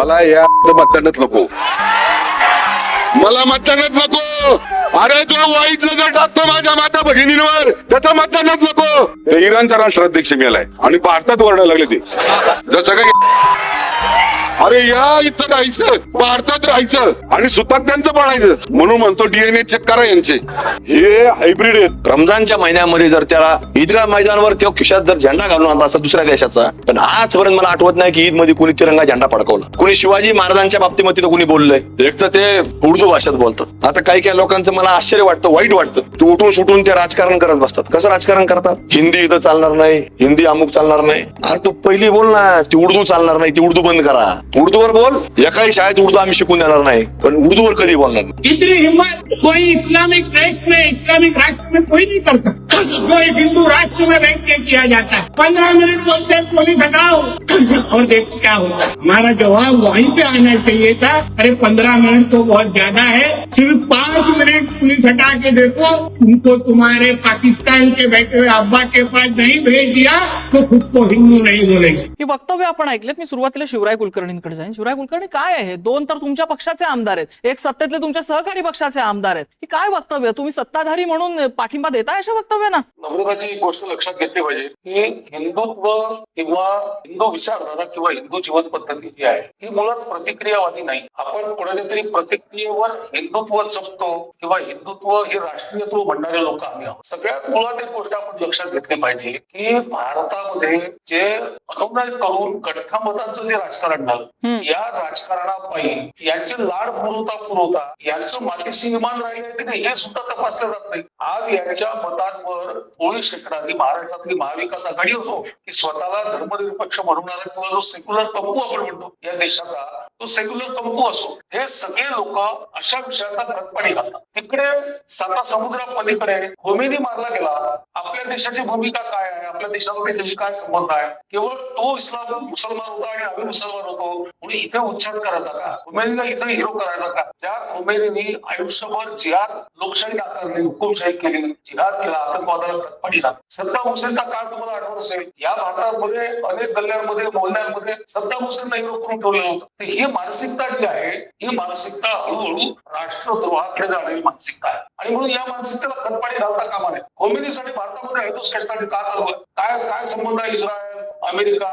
मला या मतदानच नको, मला मतदानच नको. अरे जो वाईट नजर टाकतो माझ्या माता भगिनींवर त्याचं मतदानच नको. ते इराणचा राष्ट्राध्यक्ष मेलाय आणि भारतात ओरडायला लागले ते जसं काय. अरे या इथं राहायचं, भारतात राहायचं आणि सुतात त्यांचं पडायचं. म्हणून म्हणतो डीएनए चेक करा यांचे, हे हायब्रिड आहेत. रमजानच्या महिन्यामध्ये जर त्याला ईदगाह मैदानावर तो खिशात जर झेंडा घालून आणला असता दुसऱ्या देशाचा, पण आजपर्यंत मला आठवत नाही की ईद मध्ये कोणी तिरंगा झेंडा फडकवला. कोणी शिवाजी महाराजांच्या बाबतीमध्ये तर कोणी बोललंय. एक तर ते उर्दू भाषेत बोलतात. आता काही काही लोकांचं मला आश्चर्य वाटतं, वाईट वाटतं. ते उठून सुटून ते राजकारण करत बसतात. कसं राजकारण करतात? हिंदी इथं चालणार नाही, हिंदी अमुक चालणार नाही. अरे तू पहिली बोल ना, ती उर्दू चालणार नाही, ती उर्दू बंद करा. उर्दूवर बोल. एकाही शाळेत उर्दू आम्ही शिकून देणार नाही, पण उर्दूवर कधी बोलणार नाही. इतनी हिम्मत कोई इस्लामिक देश में, इस्लामिक राष्ट्र में कोई नहीं कर सकता जो एक हिंदू राष्ट्र में बैठ के किया जाता है. 15 मिनट बोलते हैं पुलिस हटाओ और देखो क्या होता है. हमारा जवाब वहीं पे आना चाहिए था. अरे 15 मिनट तो बहुत ज्यादा है. सिर्फ 5 मिनट पुलिस हटा के देखो, उनको तुम्हारे पाकिस्तान के बैठे हुए अब्बा के पास नहीं भेज दिया तो खुद को हिंदू नहीं बोलेंगे. ही वक्तव्य आपण ऐकलेत. मी सुरुवातीला शिवराय कुलकर्णींकडे जाईन. शिवराय कुलकर्णी, काय आहे? 2 तर तुमच्या पक्षाचे आमदार आहेत, एक सत्तेतले तुमच्या सहकारी पक्षाचे आमदार आहेत. ही काय वक्तव्य? तुम्ही सत्ताधारी म्हणून पाठिंबा देताय अशा वक्तव्यांना? नम्रताची एक गोष्ट लक्षात घेतली पाहिजे की हिंदुत्व किंवा हिंदू विचारधारा किंवा हिंदू जीवन पद्धती जी आहे ही मुळात प्रतिक्रियावादी नाही. आपण कोणाच्या तरी प्रतिक्रियेवर हिंदुत्व जपतो किंवा हिंदुत्व हे राष्ट्रीयत्व म्हणणारे लोक आम्ही आहोत. सगळ्यात मुळात एक गोष्ट आपण लक्षात घेतली पाहिजे की भारतामध्ये जे अनुनय करून गठ्ठा मतांचं जे राजकारण झालं, या राजकारणापायी यांचे लाड पुरवता यांचं मातीशी विमान राहिले की नाही हे सुद्धा तपासलं जात नाही. आज यांच्या मतांवर पोळी शेकणारी महाराष्ट्रातली महाविकास आघाडी असो की स्वतःला धर्मनिरपेक्ष म्हणणारा किंवा जो सेक्युलर कंपू आपण म्हणतो या देशाचा, तो सेक्युलर कंपू असो, हे सगळे लोक अशा विषयाचा खतपाणी घालतात. तिकडे साता समुद्रापलीकडे खोमेनी मारला गेला. आपल्या देशाची भूमिका काय आहे, आपल्या देशाचा त्याच्याशी काय संबंध आहे? केवळ तो इस्लाम मुसलमान होता आणि आम्ही मुसलमान होतो म्हणून इथे उच्चार करायचा का? खोमेनीला इथे हिरो करायचा का? ज्या खोमेनींनी आयुष्यभर जिहाद, लोकशाही नाकारली, हुकुमशाही केली, जिहाद केला, आतंकवादाला खतपाणी घातली. सद्दाम हुसेनचा काळ तुम्हाला आठवत असेल. या भारतामध्ये अनेक गल्ल्यांमध्ये, मोहल्ल्यांमध्ये सद्दाम हुसेनला हिरो करून ठेवलेलं होतं. ही मानसिकता जी आहे ही मानसिकता हळूहळू राष्ट्रद्रोहाकडे जाणारी मानसिकता आहे आणि म्हणून या मानसिकतेला खतपाणी घालता कामा नये. खोमेनीसाठी भारतामध्ये हेतुस्केटसाठी का चालू आहे? काय संबंध आहे इस्रायल, अमेरिका?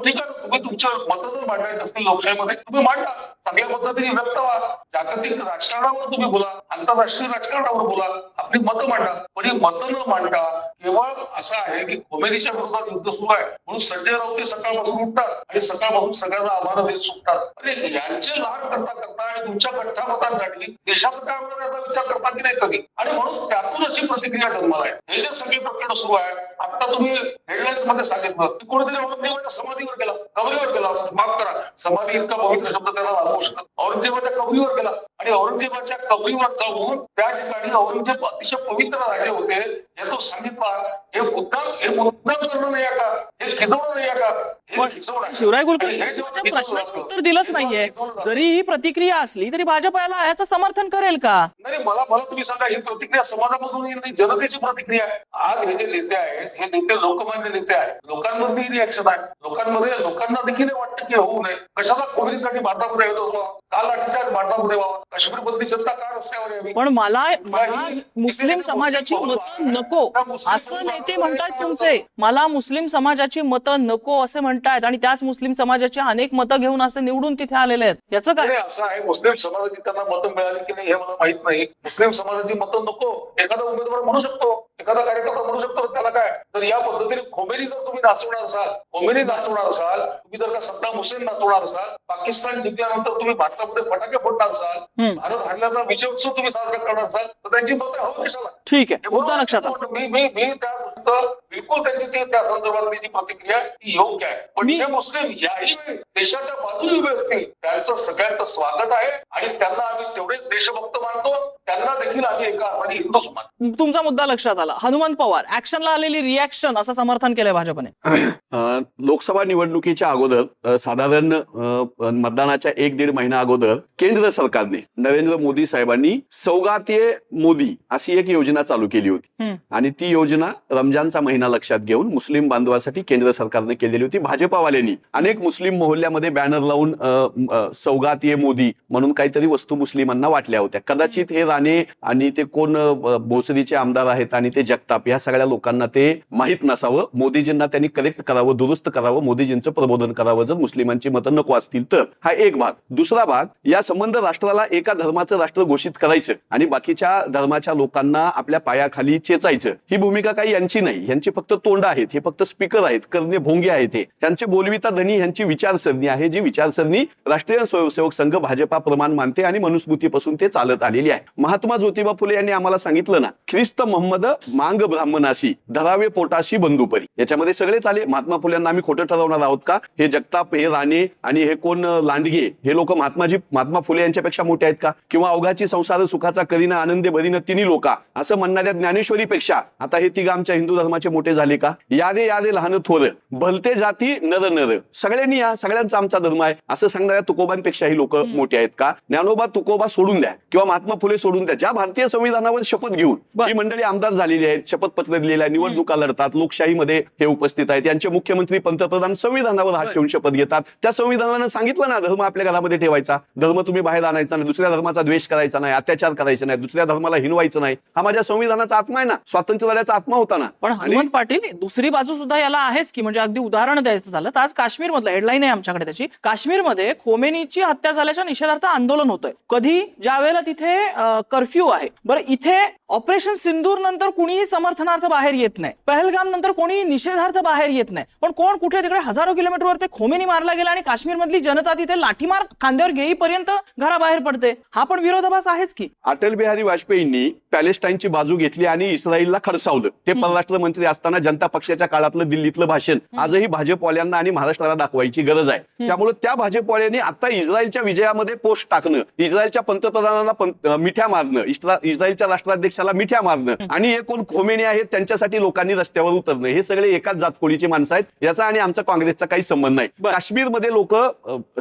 ठीक आहे, तुम्ही तुमच्या मतं जर मांडायचं असतील लोकशाहीमध्ये तुम्ही मांडा, चांगल्या पद्धतीने व्यक्त व्हा, जागतिक राजकारणावर तुम्ही बोला, आंतरराष्ट्रीय राजकारणावर बोला, आपली मतं मांडा. पण ही मतं न मांडता केवळ असं आहे की खोमेनीच्या विरोधात युद्ध सुरू आहे म्हणून संजय राऊत सकाळपासून उठतात आणि सकाळपासून सगळ्यांना आव्हानं देत सुटतात. अरे यांचे लाड करता आणि तुमच्या गठ्ठा मतांसाठी देशाचं काय होणार याचा विचार करता की नाही कधी? आणि म्हणून त्यातून अशी प्रतिक्रिया जन्माला आहे. हे जे सगळे प्रकरण सुरू आहे, आता तुम्ही हेडलाईन्स मध्ये सांगितलं की कोणीतरी औरंगजेबाच्या समाधीवर गेला, कबरीवर गेला, माफ करा समाधी इतका पवित्र शब्द त्याला लागू शकत. औरंगजेबाच्या कबरीवर गेला आणि औरंगजेबाच्या कबरीवर जाऊन त्या ठिकाणी औरंगजेब अतिशय पवित्र राजे होते हे तो सांगितला. हे मुद्दाम करणं नाही का? हे खिजवणं नाही का? शिवराय कुलकर्णी प्रश्नाचं उत्तर दिलंच नाहीये. जरी ही प्रतिक्रिया असली तरी भाजप याला याचं समर्थन करेल का? नाही, मला तुम्ही सांगा, ही प्रतिक्रिया समाजामधून येईल नाही, जनतेची प्रतिक्रिया आहे. आज हे जे नेते आहेत हे नेते लोकमान्य नेते आहेत. लोकांमध्ये रिॲक्शन आहे. लोकांना देखील वाटतं की होऊ नये. कशाचा खोमेनीसाठी भारतामध्ये येत होतो, का लाठीचार्ज भारतामध्ये व्हावा, काश्मीर बदली जनता का रस्त्यावर यावी? पण मला मुस्लिम समाजाची मतं नको असं नेते म्हणतात तुमचे. मला मुस्लिम समाजाची मतं नको असे म्हणतायत आणि त्याच मुस्लिम समाजाची अनेक मतं घेऊन असते निवडून तिथे आलेले आहेत. याचं काय? असं आहे, मुस्लिम समाजाची त्यांना मतं मिळाली की नाही हे मला माहित नाही. मुस्लिम समाजाची मतं नको एखादा उमेदवार म्हणू शकतो, एखादा कार्यकर्ता म्हणू शकतो, त्याला काय? तर या पद्धतीने खोमेनी जर तुम्ही नाचवणार असाल, तुम्ही जर का सद्दाम हुसेन नाचवणार असाल, पाकिस्तान जिंकल्यानंतर तुम्ही भारतामध्ये फटाके फोडणार असाल, भारत हरल्याचा विजय उत्सव तुम्ही साजरा करणार असाल, तर त्यांची मतं हवं कशाला? ठीक आहे, मुद्दा लक्षात आला. मी त्या गोष्टीचं बिलकुल त्यांची त्या संदर्भातली जी प्रतिक्रिया ती योग्य आहे. पण जे मुस्लिम याही देशाच्या बाजूने उभे असतील त्यांचं सगळ्यांचं स्वागत आहे आणि त्यांना आम्ही तेवढेच देशभक्त मानतो. त्यांना देखील आम्ही एका अर्थाने हिंदूच मानतो. तुमचा मुद्दा लक्षात आला. हनुमंत पवार, ऍक्शनला आलेली रिॲक्शन असं समर्थन केलंय भाजपने. लोकसभा निवडणुकीच्या अगोदर साधारण मतदानाच्या 1-1.5 महिना अगोदर केंद्र सरकारने नरेंद्र मोदी साहेबांनी सौगातीये मोदी अशी एक योजना चालू केली होती आणि ती योजना रमजानचा महिना लक्षात घेऊन मुस्लिम बांधवासाठी केंद्र सरकारने केलेली होती. भाजपावाल्यांनी अनेक मुस्लिम मोहल्ल्यामध्ये बॅनर लावून सौगातीये मोदी म्हणून काहीतरी वस्तू मुस्लिमांना वाटल्या होत्या. कदाचित हे राणे आणि ते कोण भोसरीचे आमदार आहेत आणि ते जगताप या सगळ्या लोकांना ते माहीत नसावं. मोदीजींना त्यांनी करेक्ट करावं, दुरुस्त करावं, मोदीजींचं प्रबोधन करावं जर मुस्लिमांची मतं नको असतील तर. हा एक भाग. दुसरा भाग, या संबंध राष्ट्राला एका धर्माचं राष्ट्र घोषित करायचं आणि बाकीच्या धर्माच्या लोकांना आपल्या पायाखाली चेचायचं, ही भूमिका काही यांची नाही. यांची फक्त तोंड आहेत, हे फक्त स्पीकर आहेत, करणे भोंगे आहेत. हे त्यांचे बोलविता धनी यांची विचारसरणी आहे, जी विचारसरणी राष्ट्रीय स्वयंसेवक संघ भाजपा प्रमाण मानते आणि मनुस्मृतीपासून ते चालत आलेली आहे. महात्मा ज्योतिबा फुले यांनी आम्हाला सांगितलं ना, ख्रिस्त मोहम्मद मांग ब्राह्मणाशी धरावे पोटाशी बंधुपरी. याच्यामध्ये सगळेच आले. महात्मा फुल्यांना आम्ही खोटं ठरवणार आहोत का? हे जगताप, हे राणे आणि हे कोण लांडगे, हे लोक महात्मा फुले यांच्यापेक्षा मोठे आहेत का? किंवा अवघाची संसार सुखाचा करीना आनंदे भरीन तिन्ही लोका असं म्हणणाऱ्या ज्ञानेश्वरीपेक्षा आता हे तिघ आमच्या हिंदू धर्माचे मोठे झाले का? यादे यादे लहान थोर भलते जाती नर नर, सगळ्यांनी या, सगळ्यांचा आमचा धर्म आहे असं सांगणाऱ्या तुकोबांपेक्षा ही लोक मोठे आहेत का? ज्ञानोबा तुकोबा सोडून द्या किंवा महात्मा फुले सोडून द्या, ज्या भारतीय संविधानावर शपथ घेऊन ही मंडळी आमदार झालेली आहेत, शपथपत्र दिलेलं आहे, निवडणुका लढतात, लोकशाहीमध्ये हे उपस्थित आहेत, यांचे मुख्यमंत्री पंतप्रधान संविधानावर हात ठेवून शपथ घेतात. त्या संविधानानं सांगितलं ना, धर्म आपल्या घरामध्ये ठेवायचा, धर्म तुम्ही बाहेर आणायचा नाही, दुसऱ्या धर्माचा द्वेष करायचा नाही, अत्याचार करायचा नाही, दुसऱ्या धर्माला हिनवायचं नाही. हा माझ्या संविधानाचा आत्मा आहे ना, स्वातंत्र्य लढ्याचा आत्मा होता ना. पण हनुमंत पाटील, दुसरी बाजू सुद्धा याला आहेच की. म्हणजे अगदी उदाहरण द्यायचं झालं तर आज काश्मीरमधलं हेडलाईन आहे आमच्याकडे त्याची, काश्मीरमध्ये खोमेनीची हत्या झाल्याच्या निषेधार्थ आंदोलन होतंय. कधी? ज्या वेळेला तिथे कर्फ्यू आहे. बरं, इथे ऑपरेशन सिंदूर नंतर कुणीही समर्थनार्थ बाहेर येत नाही, पहलगाम नंतर कोणी निषेधार्थ बाहेर येत नाही, पण कोण कुठे तिकडे हजारो किलोमीटरवर ते खोमेनी मारला गेला आणि काश्मीरमधली जनता तिथे लाठीमार खांद्यावर घेईपर्यंत घराबाहेर पडते. हा पण विरोधाभास आहेच की. अटल बिहारी वाजपेयींनी पॅलेस्टाईनची बाजू घेतली आणि इस्रायलला खडसावलं. ते परराष्ट्र मंत्री असताना जनता पक्षाच्या काळातलं दिल्लीतलं भाषण आजही भाजपवाल्यांना आणि महाराष्ट्राला दाखवायची गरज आहे. त्यामुळे त्या भाजपवाल्यांनी आता इस्रायलच्या विजयामध्ये पोस्ट टाकणं, इस्रायलच्या पंतप्रधानांना मिठ्या मारणं, इस्रायलच्या राष्ट्राध्यक्षाला मिठ्या मारणं आणि हे कोण खोमेनी आहेत त्यांच्यासाठी लोकांनी रस्त्यावर उतरणं, हे सगळे एकाच जातकोळीची माणसं आहेत. याचा आणि आमचा काँग्रेसचा काही संबंध नाही. काश्मीरमध्ये लोक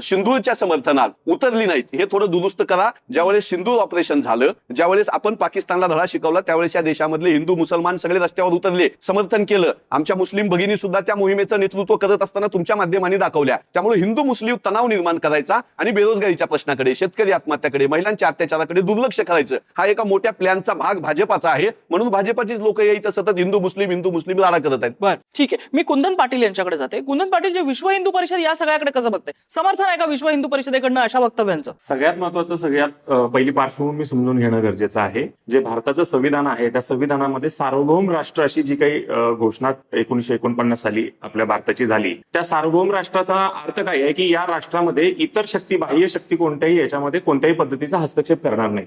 सिंदूरच्या समर्थनात उतरली नाहीत, हे थोडं दुरुस्त करा. ज्यावेळेस सिंदूर ऑपरेशन झालं, ज्यावेळेस आपण पाकिस्तानला धडा शिकवला, त्यावेळेस या देशामधले हिंदू मुसलमान सगळे रस्त्यावर उतरले, समर्थन केलं. आमच्या मुस्लिम भगिनी सुद्धा त्या मोहिमेचं नेतृत्व करत असताना तुमच्या माध्यमांनी दाखवल्या. त्यामुळे हिंदू मुस्लिम तणाव निर्माण करायचा आणि बेरोजगारीच्या प्रश्नाकडे, शेतकरी आत्महत्याकडे, महिलांच्या अत्याचाराकडे दुर्लक्ष करायचं, हा एका मोठ्या प्लॅनचा भाग भाजपाचा आहे. म्हणून भाजपाचीच लोक इथं सतत हिंदू मुस्लिम लढा करत आहेत. बरं, ठीक आहे. मी कुंदन पाटील यांच्याकडे जाते. कुंदन पाटील, जे विश्व हिंदू परिषद या सगळ्याकडे कसं बघते? समर्थन आहे का विश्व हिंदू परिषदेकडनं अशा वक्तव्यांचं? सगळ्यात महत्वाचं, सगळ्यात पहिली पार्श्वभूमी समजून घेणं गरजेचं आहे. जे भारताचं संविधान आहे त्या संविधानामध्ये सार्वभौम राष्ट्र अशी जी काही घोषणा 1949 साली आपल्या भारताची झाली, त्या सार्वभौम राष्ट्राचा अर्थ काय आहे की या राष्ट्रामध्ये इतर शक्ती, बाह्य शक्ती कोणत्याही याच्यामध्ये कोणत्याही पद्धतीचा हस्तक्षेप करणार नाही.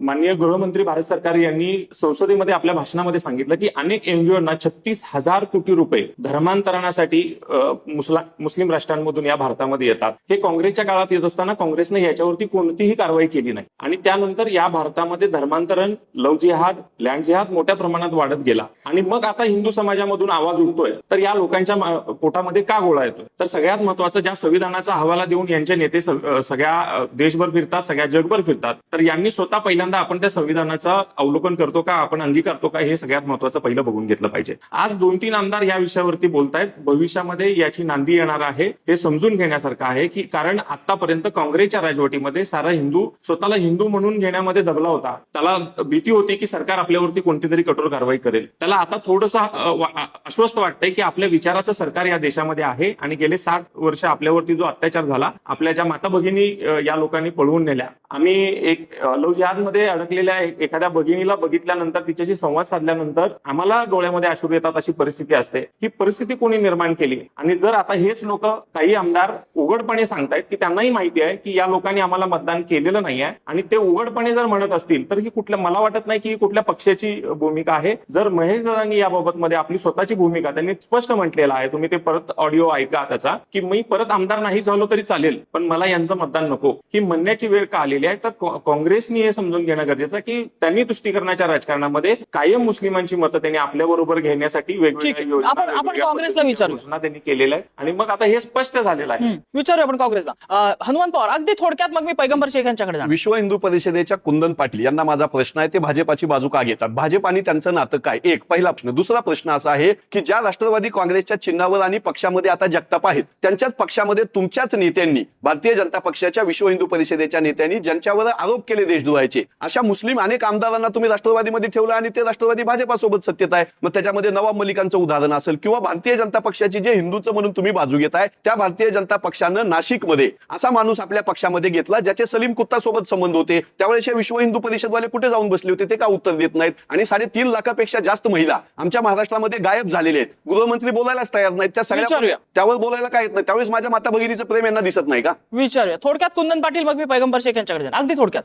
माननीय गृहमंत्री भारत सरकार यांनी संसदेमध्ये आपल्या भाषणामध्ये सांगितलं की अनेक एनजीओना 36,000 कोटी रुपये धर्मांतरणासाठी मुस्लिम राष्ट्रांमधून या भारतामध्ये येतात. हे काँग्रेसच्या काळात येत असताना काँग्रेसने याच्यावरती कोणतीही कारवाई केली नाही आणि त्यानंतर या भारतामध्ये धर्मांतरण, लव्ह जिहाद, लँड जिहाद मोठ्या प्रमाणात वाढत गेला आणि मग आता हिंदू समाजामधून आवाज उठतोय. तर या लोकांच्या पोटामध्ये का गोळा येतोय? तर सगळ्यात महत्वाचं, ज्या संविधानाचा हवाला देऊन यांचे नेते सगळ्या देशभर फिरतात, सगळ्या जगभर फिरतात, तर यांनी स्वतः पहिल्यांदा आपण त्या संविधानाचं अवलोकन करतो का, आपण अंगीकारतो का, हे सगळ्यात महत्वाचं पहिलं बघून घेतलं पाहिजे. आज 2-3 आमदार या विषयावरती बोलतायत. भविष्यामध्ये याची नांदी येणार आहे हे समजून घेण्यासारखं आहे की कारण आतापर्यंत काँग्रेसच्या राजवटीमध्ये सारा हिंदू स्वतःला हिंदू म्हणून घेण्यामध्ये दबला होता. त्याला भीती होती की सरकार आपल्यावरती कोणती तरी कठोर कारवाई करेल. त्याला आता थोडंसं अस्वस्थ वाटतंय की आपल्या विचाराचं सरकार या देशामध्ये आहे आणि गेले 60 वर्ष आपल्यावरती जो अत्याचार झाला, आपल्या ज्या माता भगिनी या लोकांनी पळवून नेल्या. आम्ही एक लव्ह जिहादमध्ये अडकलेल्या एखाद्या भगिनीला बघितल्यानंतर, तिच्याशी संवाद साधल्यानंतर आम्हाला डोळ्यामध्ये अश्रू येतात अशी परिस्थिती असते. ही परिस्थिती कोणी निर्माण केली? आणि जर आता हेच लोक, काही आमदार उघडपणे सांगतायत की त्यांनाही माहिती आहे की या लोकांनी आम्हाला मतदान केलेलं नाहीये आणि ते उघडपणे जर म्हणत असतील तर ही कुठल्या, मला वाटत नाही की ही कुठल्या पक्षाची भूमिका आहे. जर महेश दादांनी याबाबत मध्ये आपली स्वतःची भूमिका त्यांनी स्पष्ट म्हटलेलं आहे, तुम्ही ते परत ऑडिओ ऐका त्याचा, की मी परत आमदार नाही झालो तरी चालेल पण मला यांचं मतदान नको, ही म्हणण्याची वेळ का आलेली केली आहे. तर काँग्रेसनी हे समजून घेणं गरजेचं आहे की त्यांनी तुष्टीकरणाच्या राजकारणामध्ये कायम मुस्लिमांची मतं त्यांनी आपल्या बरोबर घेण्यासाठी ठीक वेगवेगळ्या आहे. योजना, आपण वेगवेगळ्या काँग्रेसला पद्धतीच्या विचारू. घोषणा त्यांनी केलेल्या आहे आणि मग आता हे स्पष्ट झालेलं आहे. विचारूया आपण काँग्रेसला. हनुमंत पवार, अगदी थोडक्यात मग मी पैगंबर शेख यांच्याकडे जाणार. विश्व हिंदू परिषदेच्या कुंदन पाटील यांना माझा प्रश्न आहे, ते भाजपाची बाजू का घेतात? भाजप आणि त्यांचं नातं काय? एक पहिला प्रश्न. दुसरा प्रश्न असा आहे की ज्या राष्ट्रवादी काँग्रेसच्या चिन्हावर आणि पक्षामध्ये आता जगताप आहेत, त्यांच्याच पक्षामध्ये तुमच्याच नेत्यांनी, भारतीय जनता पक्षाच्या विश्व हिंदू परिषदेच्या नेत्यांनी ज्यांच्यावर आरोप केले देशद्रोहाचे, अशा मुस्लिम अनेक आमदारांना तुम्ही राष्ट्रवादीमध्ये ठेवलं आणि ते राष्ट्रवादी भाजपासोबत सत्तेत आहे. मग त्याच्यामध्ये नवाब मलिकांचं उदाहरण असेल किंवा भारतीय जनता पक्षाची जे हिंदूचं म्हणून तुम्ही बाजू घेताय, त्या भारतीय जनता पक्षानं नाशिकमध्ये असा माणूस आपल्या पक्षामध्ये घेतला ज्याचे सलीम कुत्ता सोबत संबंध होते. त्यावेळेस हे विश्व हिंदू परिषदवाले कुठे जाऊन बसले होते? ते का उत्तर देत नाहीत? आणि 3.5 लाखापेक्षा जास्त महिला आमच्या महाराष्ट्रामध्ये गायब झालेले आहेत. गृहमंत्री बोलायलाच तयार नाहीत. त्या सगळ्या विचारूया. त्यावर बोलायला काय येत नाही? त्यावेळेस माझ्या माता भगिनीचं प्रेम यांना दिसत नाही का? विचारूया थोडक्यात कुंदन पाटील, मग मी पैगंबर शेख यांच्याकडे जाणार. अगदी थोडक्यात.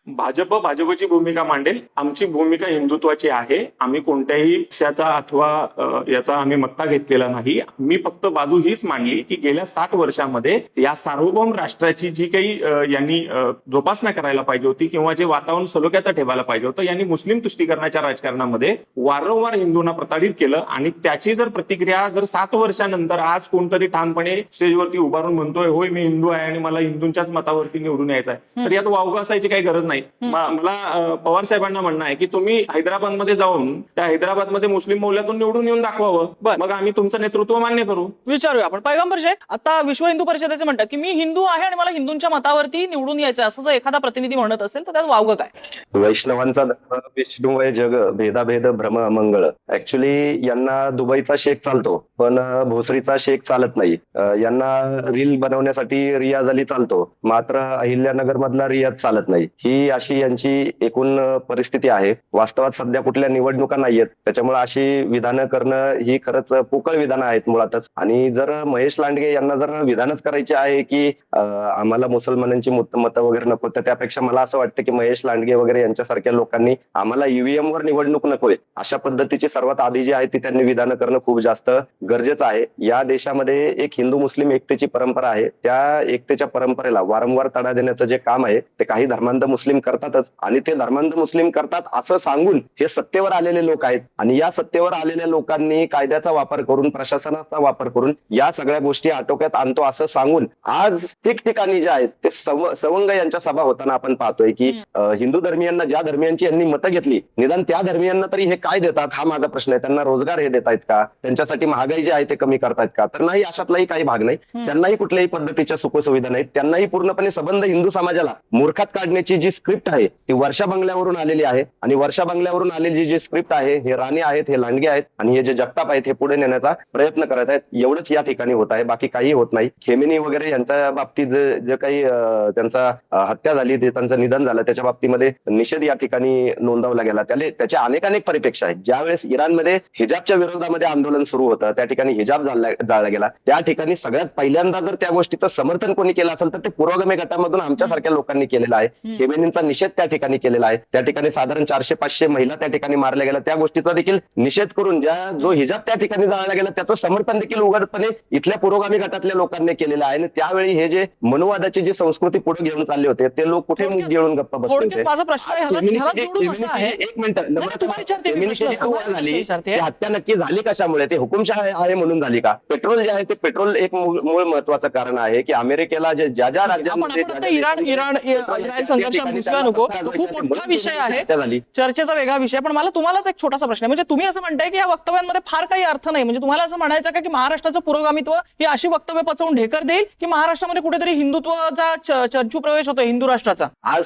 भाजपची भूमिका मांडेल. आमची भूमिका हिंदुत्वाची आहे. आम्ही कोणत्याही पक्षाचा अथवा याचा आम्ही मत्ता घेतलेला नाही. मी फक्त बाजू हीच मांडली की गेल्या 60 वर्षामध्ये या सार्वभौम राष्ट्राची जी काही यांनी जोपासना करायला पाहिजे होती किंवा जे वातावरण सलोख्याचं ठेवायला पाहिजे होतं, यांनी मुस्लिम तुष्टीकरणाच्या राजकारणामध्ये वारंवार हिंदूंना प्रताडित केलं आणि त्याची जर प्रतिक्रिया जर 60 वर्षानंतर आज कोणतरी ठामपणे स्टेजवरती उभारून म्हणतोय होय मी हिंदू आहे आणि मला हिंदूंच्याच मतावरती निवडून यायचं आहे, तर यात वावगं असायची काही गरज नाही. मला पवार साहेबांना म्हणणं आहे की तुम्ही हैदराबादमध्ये जाऊन त्या हैदराबादमध्ये मुस्लिम मौल्यातून निवडून येऊन दाखवावं, बरं. मग आम्ही तुमचं नेतृत्व मान्य करू. विचारूया आपण पैगंबर शेख. आता विश्व हिंदू परिषदेचे म्हणतात की मी हिंदू आहे आणि मला हिंदूंच्या मतावरती निवडून यायचं, असं जर एखादा प्रतिनिधी म्हणत असेल तर त्यात वावगं काय? वैष्णवांचा धर्म विष्णुमय जग, भेदाभेद भ्रम अमंगळ. ऍक्च्युली यांना दुबईचा शेख चालतो पण भोसरीचा शेख चालत नाही. यांना रील बनवण्यासाठी रियाज अली चालतो, मात्र अहिल्यानगर मधला रियाज चालत नाही. ही अशी यांची एकूण परिस्थिती आहे. वास्तवात सध्या कुठल्या निवडणुका नाहीयेत, त्याच्यामुळे अशी विधानं करणं ही खरंच पोकळ विधानं आहेत मुळातच. आणि जर महेश लांडगे यांना जर विधानच करायचे आहे की आम्हाला मुसलमानांची मतं वगैरे नको, तर त्यापेक्षा मला असं वाटतं की महेश लांडगे वगैरे यांच्यासारख्या लोकांनी आम्हाला ईव्हीएम वर निवडणूक नकोय अशा पद्धतीची सर्वात आधी जी आहे ती त्यांनी विधानं करणं खूप जास्त गरजेचं आहे. या देशामध्ये एक हिंदू मुस्लिम एकतेची परंपरा आहे. त्या एकतेच्या परंपरेला वारंवार तडा देण्याचं जे काम आहे ते काही धर्मांध मुस्लिम करतातच आणि ते धर्मांध मुस्लिम करतात असं सांगून हे सत्तेवर आलेले लोक आहेत आणि या सत्तेवर आलेल्या लोकांनी कायद्याचा वापर करून, प्रशासनाचा वापर करून या सगळ्या गोष्टी आटोक्यात आणतो असं सांगून आज ठिकठिकाणी जे आहेत ते सवंग यांच्या सभा होताना आपण पाहतोय की हिंदू धर्मियांना, ज्या धर्मियांची यांनी मतं घेतली, निदान त्या धर्मियांना तरी हे काय देतात हा माझा प्रश्न आहे. त्यांना रोजगार हे देतायत का? त्यांच्यासाठी महागाई जी आहे ते कमी करतायत का? तर नाही, अशातलाही काही भाग नाही. त्यांनाही कुठल्याही पद्धतीच्या सुखसुविधा नाहीत. त्यांनाही पूर्णपणे सबंध हिंदू समाजाला मूर्खात काढण्याची जी स्क्रिप्ट आहे ती वर्षा बंगल्यावरून आलेली आहे आणि वर्षा बंगल्यावरून आलेली जी स्क्रिप्ट आहे, हे राणे आहेत, हे लांडगे आहेत आणि हे जे जगताप आहेत हे पुढे नेण्याचा प्रयत्न करत आहेत. एवढंच या ठिकाणी होत आहे, बाकी काही होत नाही. खेमेनी वगैरे यांच्या बाबतीत जे काही त्यांचा हत्या झाली, ते त्यांचं निधन झालं, त्याच्या बाबतीमध्ये निषेध या ठिकाणी नोंदवला गेला. त्याच्या अनेक परिपेक्षा आहेत. ज्यावेळेस इराणमध्ये हिजाबच्या विरोधामध्ये आंदोलन सुरू होतं, त्या ठिकाणी हिजाब जाळला गेला. त्या ठिकाणी सगळ्यात पहिल्यांदा जर त्या गोष्टीचं समर्थन कोणी केलं असेल तर ते पुरोगामी गटामधून आमच्यासारख्या लोकांनी केलेलं आहे. खेमेनींचा निषेध त्या ठिकाणी केलेला आहे. त्या ठिकाणी साधारण 400-500 महिला त्या ठिकाणी मारल्या गेल्या. त्या गोष्टीचा देखील निषेध करून जो हिजाब त्या ठिकाणी जाळला गेला त्याचं समर्थन देखील उघडपणे इथल्या पुरोगामी गटातल्या लोकांनी केलेलं आहे. आणि त्यावेळी हे जे मनुवादाची जी संस्कृती पुढे घेऊन चालले होते ते लोक कुठे मुख गिळून गप्पा बसले होते. माझा प्रश्न जोडून असा आहे, एक मिनिट, तुम्हाला विचारते, हत्या नक्की झाली कशामुळे? ते हुकुमशाही आहे म्हणून झाली का? पेट्रोल जे आहे ते पेट्रोल एक मूळ महत्वाचं कारण आहे की अमेरिकेला ज्या राज्यांमध्ये इस्रायल संघर्षात घुसला नको, तो खूप मोठा विषय आहे, चर्चेचा वेगळा विषय. पण मला तुम्हालाच एक छोटासा प्रश्न आहे, म्हणजे तुम्ही असं म्हणताय की या वक्तव्यांमध्ये फार काही अर्थ नाही, म्हणजे तुम्हाला असं म्हणायचं का की महाराष्ट्राचं पुरोगामित्व ही अशी वक्तव्य पचवून ढेकर देईल की महाराष्ट्रामध्ये कुठेतरी हिंदुत्वाचा चर्चू प्रवेश होतो हिंदू राष्ट्राचा? आज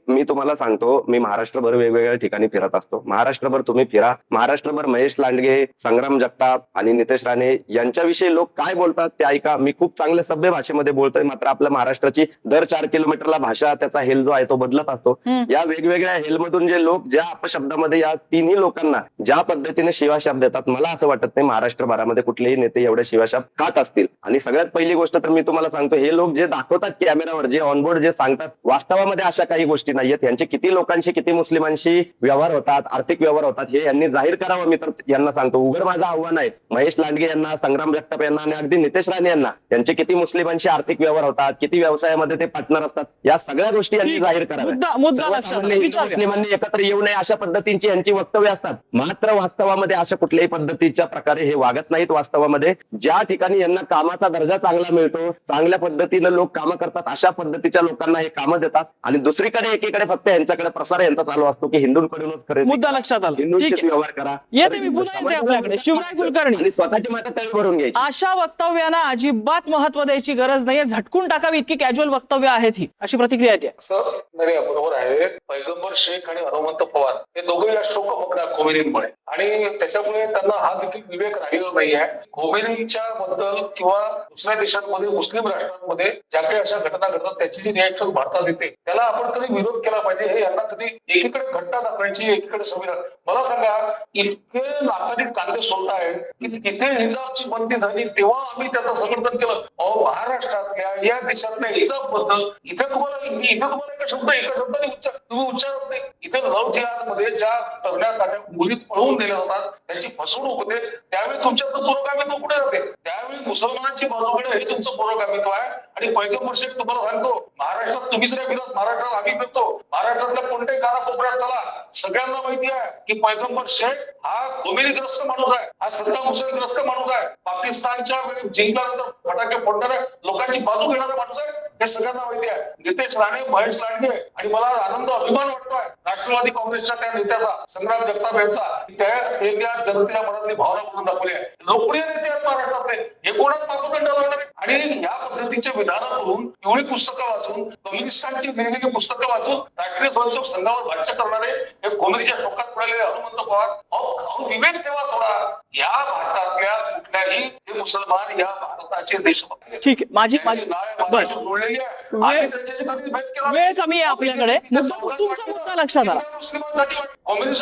मी तुम्हाला सांगतो, मी महाराष्ट्रभर वेगवेगळ्या ठिकाणी फिरत असतो. महाराष्ट्रभर तुम्ही फिरा, महाराष्ट्रभर महेश लांडगे, संग्राम जगताप आणि नितेश राणे यांच्याविषयी लोक काय बोलतात ते ऐका. मी खूप चांगल्या सभ्य भाषेमध्ये बोलतोय, मात्र आपल्या महाराष्ट्राची दर 4 किलोमीटरला भाषा, त्याचा हेल जो आहे तो बदलत असतो. या वेगवेगळ्या हेलमधून जे लोक ज्या अपशब्दामध्ये या तिन्ही लोकांना ज्या पद्धतीने शिवाशाप देतात, मला असं वाटत नाही महाराष्ट्रभरामध्ये कुठलेही नेते एवढे शिवाशाप खात असतील. आणि सगळ्यात पहिली गोष्ट तर मी तुम्हाला सांगतो, हे लोक जे दाखवतात कॅमेरावर, जे ऑनबोर्ड जे सांगतात, वास्तवामध्ये अशा काही गोष्टी नाहीयेत. यांचे किती लोकांशी, किती मुस्लिमांशी व्यवहार होतात, आर्थिक व्यवहार होतात, हे यांनी जाहीर करावं. मी तर यांना सांगतो, उघड माझं आव्हान आहे महेश लांडगे यांना, संग्राम जगताप यांना आणि अगदी नितेश राणे यांना, यांचे किती मुस्लिमांशी आर्थिक व्यवहार होतात, किती व्यवसायामध्ये ते पार्टनर असतात असतात. या सगळ्या गोष्टी यांनी ठीक. जाहीर कराव्या. मुद्दा लक्षात आला. सर्वसामान्य हिंदू विचारूया. मुस्लिमांनी एकत्र येऊ नये अशा पद्धतींची यांची वक्तव्य असतात. मात्र वास्तवामध्ये अशा कुठल्याही पद्धतीच्या प्रकारे हे वागत नाहीत. वास्तवामध्ये ज्या ठिकाणी यांना कामाचा दर्जा चांगला मिळतो, चांगल्या पद्धतीनं लोक कामं करतात, अशा पद्धतीच्या लोकांना हे कामं देतात आणि दुसरीकडे एकीकडे फक्त यांच्याकडे प्रसार यांचा चालू असतो की हिंदूंकडूनच खरेदी मुद्दा करा, लक्षात आला. हिंदूंशीच ठीक आहे. व्यवहार करा. येते मी पुन्हा येते आपल्याकडे. शिवराय कुलकर्णी, आणि स्वतःची मतं तळी भरून घ्यायची. अशा वक्तव्यांना अजिबात महत्व द्यायची गरज नाहीये, झटकून टाकावी इतकी कॅज्युअल वक्तव्य आहेत ही, अशी प्रतिक्रिया येते. असं नाही, बरोबर आहे. पैगंबर शेख आणि हनुमंत पवार हे दोघे या शोकभग्न खोमेनींमुळे, आणि त्याच्यामुळे त्यांना हा देखील विवेक राहिलेला नाहीये. खोमेनींच्या बद्दल किंवा दुसऱ्या देशांमध्ये, मुस्लिम राष्ट्रांमध्ये ज्या काही अशा घटना घडतात त्याची जी रिॲक्शन भारतात येते, त्याला आपण कधी विरोध केला पाहिजे. हे यांना कधी एकीकडे घटना दाखवायची, एकीकडे संविधान. मला सांगा, इतके लाखांनी कांदे सोडतायत की तिथे हिजाबची बंदी झाली तेव्हा आम्ही त्याचं समर्थन केलं. महाराष्ट्रातल्या या देशातल्या हिजाब बद्दल इथे तुम्हाला एका शब्दाने तुम्ही उच्चारत नाही. इथे लव्ह जिहादमध्ये ज्या तरण्या ताट्या मुली पळवून दिल्या जातात, त्यांची फसवणूक होते, त्यावेळी तुमच्यातलं पुरोगामित्व कुठे जाते? त्यावेळी मुसलमानांची बाजूकडे हे तुमचं पुरोगामित्व आहे. आणि पैगंबर शेख तुम्हाला सांगतो, महाराष्ट्रात तुम्हीच नाही फिरत, महाराष्ट्रात आम्ही फिरतो. महाराष्ट्रातल्या कोणत्याही कानाकोपऱ्यात चला, सगळ्यांना माहिती आहे की पैगंबर शेख हा खोमेनीग्रस्त माणूस आहे, हा सद्दाम हुसेनग्रस्त माणूस आहे, पाकिस्तानच्या वेळी जिंकल्यानंतर फटाके फोडणाऱ्या लोकांची बाजू घेणारा माणूस आहे. हे सगळ्यांना माहिती आहे. नितेश राणे, महेश लांडगे, आणि मला आनंद अभिमान वाटतोय राष्ट्रवादी काँग्रेसच्या त्या नेत्याचा, संग्राम जगताप यांचा, त्या जनतेच्या मनातली भावना म्हणून दाखवली आहे. लोकप्रिय नेते आहेत महाराष्ट्रातले, हे कोणाच मापदंड लावणार. आणि या पद्धतीचे विधानं करून, पिवळी पुस्तकं वाचून, कम्युनिस्टांची लिहिलेली पुस्तकं वाचून राष्ट्रीय स्वयंसेवक संघावर भाष्य करणारे हे खोमेनीच्या शोकात पडलेले हनुमंत पवार, अहो विवेक ठेवा थोडा. या भारतातल्या कुठल्याही हे मुसलमान या भारताचे देशभक्त आहेत. ठीक आहे. माझी बरं, जोडलेली आहे. आम्ही त्यांच्याशी कधी भेट केला नाही. वेळ कमी आहे आपल्याकडे. तुमचा मुद्दा लक्षात आला. मुस्लिमांसाठी आंदोलन,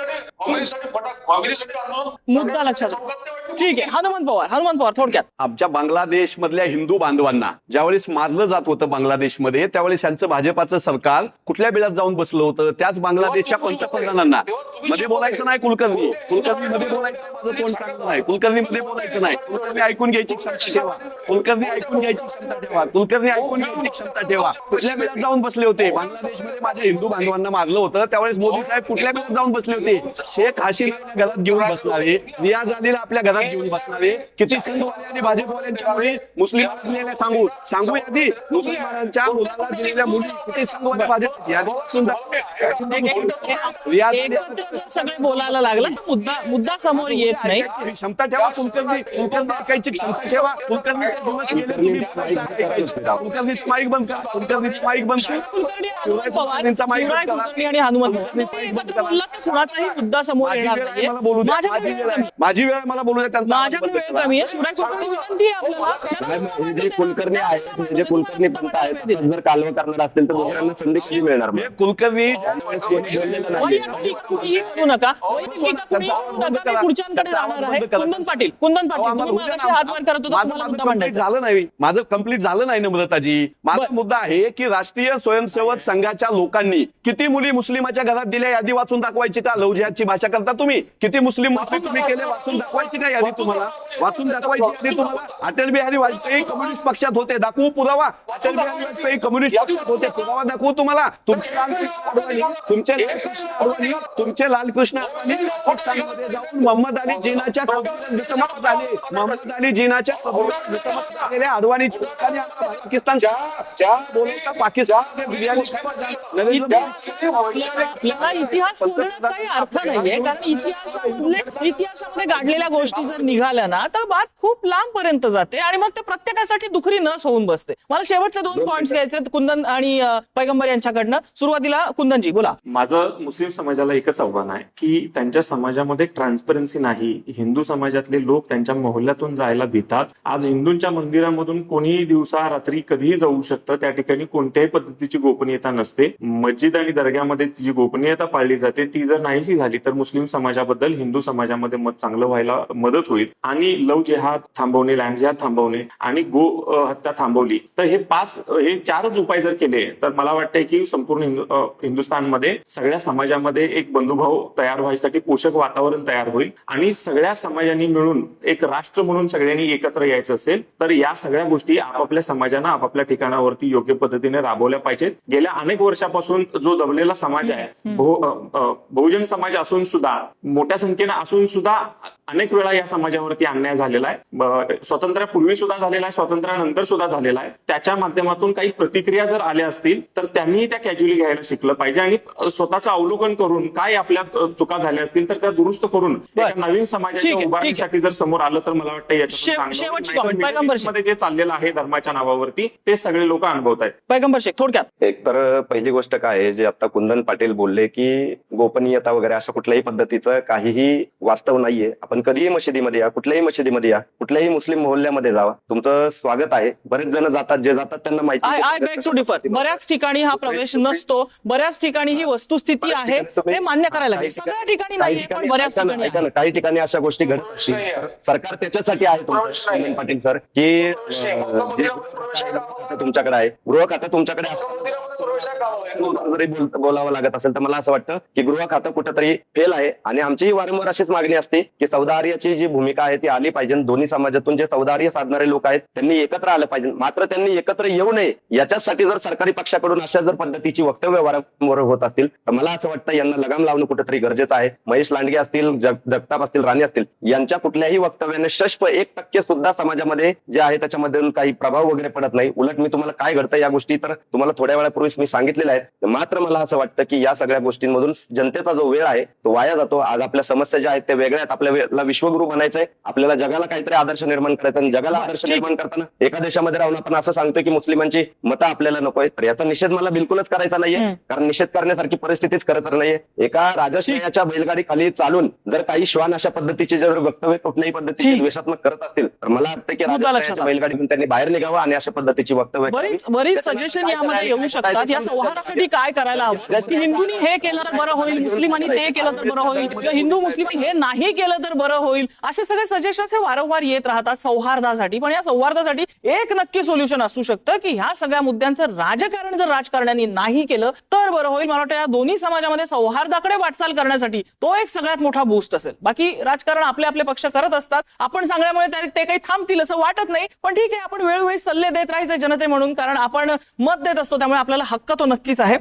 मुद्दा लक्षात आला. ठीक आहे. हनुमंत पवार थोडक्यात. आमच्या बांगलादेश मधल्या हिंदू बांधवांना ज्यावेळेस मारलं जात होतं बांगलादेशमध्ये, त्यावेळेस त्यांचं भाजपाचं सरकार कुठल्या बिळात जाऊन बसलं होतं? त्याच बांगलादेशच्या पंतप्रधानांना मध्ये बोलायचं नाही. कुलकर्णी मध्ये बोलायचं, माझं तोंड चांगलं नाही. कुलकर्णी मध्ये बोलायचं नाही. कुलकर्णी ऐकून घ्यायची क्षमता ठेवा. कुलकर्णी ऐकून घ्यायची क्षमता ठेवा. कुठल्या बिळात जाऊन बसले होते? बांगलादेशमध्ये माझ्या हिंदू बांधवांना मारलं होतं त्यावेळेस मोदी साहेब कुठल्या बिळात जाऊन बसले होते? शेख हसीना घरात घेऊन बसणारे, रियाज आदिला आपल्या घरात घेऊन बसणारे, किती संघवाले आणि भाजपवाल्यांच्या मुली मुस्लिमांना दिलेल्या सांगू यादी, मुसलमानांच्या मुलाला दिलेल्या मुली किती संघवाले भाजप यादी सगळे बोलायला लागलं तर मुद्दा समोर येत नाही. क्षमता ठेवा. कुलकर्णी ऐकायची क्षमता ठेवा. कुलकर्णीचे दिवस गेले, तुम्ही कुलकर्णीचं माईक बंद करा. कुलकर्णीचं माईक बंद करा. कुलकर्णी आणि हनुमंत एकत्र बोलला तर कुणाचाही मुद्दा समोर येणार नाहीये. माझी वेळ मला बोलू द्या. त्यांचा माझ्याकडे वेळ कमी आहे. शिवराय कुलकर्णी विनंती आहे आपल्याला. जे कुलकर्णी आहेत, जे कुलकर्णी पंत आहेत, जर कालवा करणार असतील तर दुसऱ्यांना संधी कशी मिळणार? कुलकर्णी कुणीही करू नका. मी पुढच्यांकडे जाणार आहे. कुंदन पाटील तुम्ही मगाशी हात वर करत होता, तुम्हाला मुद्दा मांडायचा. झालं नाही, माझं कंप्लीट झालं नाही नम्रताजी. माझा मुद्दा आहे की राष्ट्रीय स्वयंसेवक संघाच्या लोकांनी किती मुली मुस्लिमाच्या घरात दिल्या यादी वाचून दाखवायची का? लव्ह जिहादची भाषा करता तुम्ही? किती मुस्लिम मुली तुम्ही केले वाचून दाखवायची का यादी? तुम्हाला वाचून दाखवायची यादी तुम्हाला? अटल बिहारी वाजपेयी कम्युनिस्ट पक्षात होते, दाखवू पुरावा. अटल बिहारी वाजपेयी कम्युनिस्ट पक्षात होते, पुरावा दाखवू तुम्हाला. तुमचे लालकृष्ण अडवाणी पाकिस्तानमध्ये जाऊन मोहम्मद अली जिनाच्या नतमस्तक झाले. मोहम्मद अली जिनाच्या नतमस्तक झालेल्या अडवाणीच्या लोकांनी पाकिस्तानच्या बोलवता पाकिस्तान बिर्याणी आपल्याला इतिहास शोधण्यात काही अर्थ नाहीये, कारण इतिहासामध्ये गाडलेल्या गोष्टी जर निघाल्या ना तर बात खूप लांब पर्यंत जाते आणि मग ते प्रत्येकासाठी दुखरी नस होऊन बसते. मला शेवटचे 2 पॉइंट्स घ्यायचे कुंदन आणि पैगंबर यांच्याकडनं. सुरुवातीला कुंदनजी बोला. माझं मुस्लिम समाजाला एकच आव्हान आहे की त्यांच्या समाजामध्ये ट्रान्सपरन्सी नाही. हिंदू समाजातले लोक त्यांच्या मोहल्ल्यातून जायला भीतात. आज हिंदूंच्या मंदिरामधून कोणीही दिवसा रात्री कधीही जाऊ शकतं. त्या ठिकाणी कोणत्याही पद्धतीची गोपनीयता नसते. मस्जिद आणि दर्ग्यामध्ये जी गोपनीयता पाळली जाते ती जर नाहीशी झाली तर मुस्लिम समाजाबद्दल हिंदू समाजामध्ये मत चांगलं व्हायला मदत मदत होईल आणि लव जिहाद थांबवणे, लँड जिहाद थांबवणे आणि गो हत्या थांबवली तर हे 4च उपाय जर केले तर मला वाटतंय की संपूर्ण हिंदुस्थानमध्ये सगळ्या समाजामध्ये एक बंधुभाव तयार व्हायसाठी पोषक वातावरण तयार होईल आणि सगळ्या समाजांनी मिळून एक राष्ट्र म्हणून सगळ्यांनी एकत्र यायचं असेल तर या सगळ्या गोष्टी आपापल्या समाजानं आपापल्या ठिकाणावरती योग्य पद्धतीने राबवल्या पाहिजेत. गेल्या अनेक वर्षापासून जो दबलेला समाज आहे, बहुजन समाज असून सुद्धा, मोठ्या संख्येनं असून सुद्धा अनेक वेळा या समाजावरती अन्याय झालेला आहे. स्वातंत्र्यापूर्वी सुद्धा झालेला आहे, स्वातंत्र्यानंतर सुद्धा झालेला आहे. त्याच्या माध्यमातून काही प्रतिक्रिया जर आल्या असतील तर त्यांनी त्या कॅज्युअली घ्यायला शिकलं पाहिजे आणि स्वतःचं अवलोकन करून काय आपल्या चुका झाल्या असतील तर त्या दुरुस्त करून एका नवीन समाजाच्या उभारणीसाठी जर समोर आलं तर मला वाटतं शेवटची comment, पैगंबर शेख. मध्ये जे चाललेलं आहे धर्माच्या नावावरती ते सगळे लोक अनुभवत आहेत. पैगंबर शेख, थोडक्यात. एक तर पहिली गोष्ट काय आहे, जे आता कुंदन पाटील बोलले की गोपनीयता वगैरे अशा कुठल्याही पद्धतीचं काहीही वास्तव नाहीये. आपण कधीही मशिदीमध्ये या, कुठल्याही मशिदीमध्ये या, कुठल्याही मुस्लिम मोहल्ल्यामध्ये जावा, तुमचं स्वागत आहे. बरेच जण जातात, जे जातात त्यांना माहिती. I beg to differ. बऱ्याच ठिकाणी हा प्रवेश नसतो, बऱ्याच ठिकाणी ही वस्तुस्थिती आहे, हे मान्य करायला लागेल. सगळ्या ठिकाणी नाहीये पण बऱ्याच ठिकाणी आहे. काही ठिकाणी अशा गोष्टी घडत असतील तर सरकार त्याच्यासाठी आहे कुंदन पाटील सर, की तुमच्याकडे आहे गृह खातं, तुमच्याकडे जरी बोलावं लागत असेल तर मला असं वाटतं की गृह खातं कुठेतरी फेल आहे. आणि आमचीही वारंवार अशीच मागणी असते की सौदार्याची जी भूमिका आहे ती आली पाहिजे. दोन्ही समाजातून जे सौदार्य साधणारे लोक आहेत त्यांनी एकत्र आलं पाहिजे. मात्र त्यांनी एकत्र येऊ नये याच्यासाठी जर सरकारी पक्षाकडून अशा जर पद्धतीची वक्तव्य वारंवार होत असतील तर मला असं वाटतं यांना लगाम लावणं कुठेतरी गरजेचं आहे. महेश लांडगे असतील, जगताप असतील, राणे असतील, यांच्या कुठल्याही वक्तव्याने 1% सुद्धा समाजामध्ये जे आहे त्याच्यामध्ये काही प्रभाव वगैरे पडत नाही. उलट मी तुम्हाला काय घडतं या गोष्टी तर तुम्हाला थोड्या वेळापूर्वीच मी सांगितलेल्या आहेत. मात्र मला असं वाटतं की या सगळ्या गोष्टींमधून जनतेचा जो वेळ आहे तो वाया जातो. आज आपल्या समस्या ज्या आहेत त्या वेगळ्या आहेत. आपल्याला विश्वगुरू बनायचंय, आपल्याला जगाला काहीतरी आदर्श निर्माण करायचा आणि जगाला आदर्श निर्माण करताना एका देशामध्ये राहून आपण असं सांगतोय की मुस्लिमांची मतं आपल्याला नकोय, तर याचा निषेध मला बिलकुलच करायचा नाहीये. कारण निषेध करण्यासारखी परिस्थितीच खरं तर नाहीये. एका राजश्रयाच्या बैलगाडी खाली चालून जर काही श्वान अशा पद्धतीचे जर वक्तव्य कुठल्याही पद्धतीचे द्वेषात्मक करत असतील तर मला वाटतं की राजश्रयाच्या बैलगाडीतून त्यांनी बाहेर निघावं आणि अशा पद्धतीची वक्तव्य. बरीच सजेशन यामध्ये येऊ शकतात. या संवादासाठी काय करायला हवं की हिंदूंनी हे केलं तर बरं होईल, मुस्लिमांनी ते केलं तर बरं होईल, किंवा हिंदू मुस्लिम हे नाही केलं तर बरं होईल, असे सगळे सजेशन्स हे वारंवार येत राहतात सौहार्दासाठी. पण या सौहार्दासाठी एक नक्की सोल्युशन असू शकतं की ह्या सगळ्या मुद्द्यांचं राजकारण जर राजकारण्यांनी नाही केलं तर बरं होईल. मला वाटतं या दोन्ही समाजामध्ये सौहार्दाकडे वाटचाल करण्यासाठी तो एक सगळ्यात मोठा बूस्ट असेल. बाकी राजकारण आपले आपले पक्ष करत असतात, आपण सांगण्यामुळे ते काही थांबतील असं वाटत नाही. पण ठीक आहे, आपण वेळोवेळी सल्ले देत राहायचे जनते म्हणून, कारण आपण मत देत असतो, त्यामुळे आपल्याला हक्क तो नक्कीच आहे.